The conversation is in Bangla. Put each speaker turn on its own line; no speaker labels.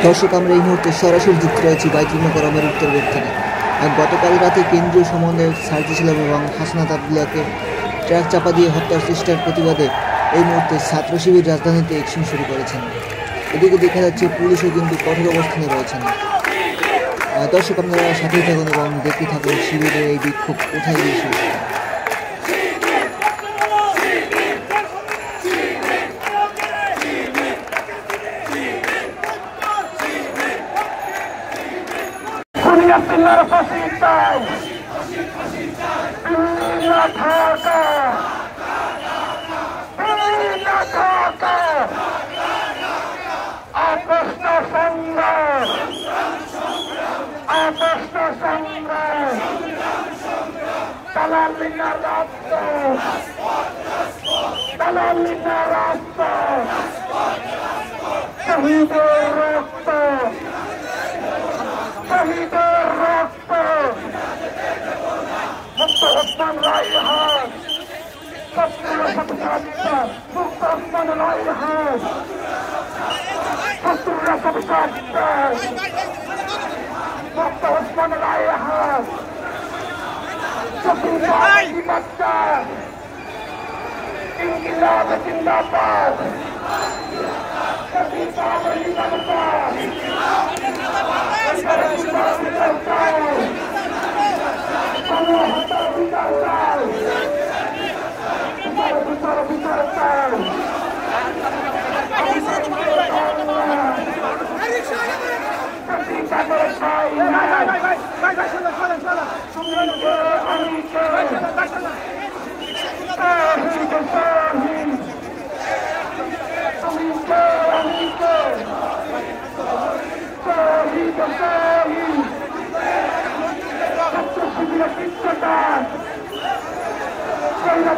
দর্শক, আমরা এই মুহূর্তে সরাসরি যুক্ত রয়েছি বাইতুল মোকাররমের উত্তর গেট থেকে। গতকাল রাতে কেন্দ্রীয় সমন্বয়ক সার্জিস আলম এবং হাসনাত আবদুল্লাহকে ট্রাক চাপা দিয়ে হত্যার চেষ্টার প্রতিবাদে এই মুহূর্তে ছাত্র শিবির রাজধানীতে অ্যাকশন শুরু করেছেন। এদিকে দেখা যাচ্ছে পুলিশও কিন্তু কঠোর অবস্থানে রয়েছেন। দর্শক, আপনারা সাথেই থাকুন এবং দেখতে থাকুন শিবিরের এই বিক্ষোভ কোথায় গিয়ে শেষ হয়।
Abdullah Fasitay, Inna Dhaka, Inna Dhaka, Apashna Sangram, Apashna Sangram, Dalalina Rasta, Dalalina Rasta, Shahider Rasta, Shahider Rasta, Mukta Osman Raihan, Satya Sabshatta, Mukta Osman Raihan, Satya Sabshatta, Mukta Osman Raihan, Satya Sabshatta, Inqilab Zindabad, Satya Zindabad, Say the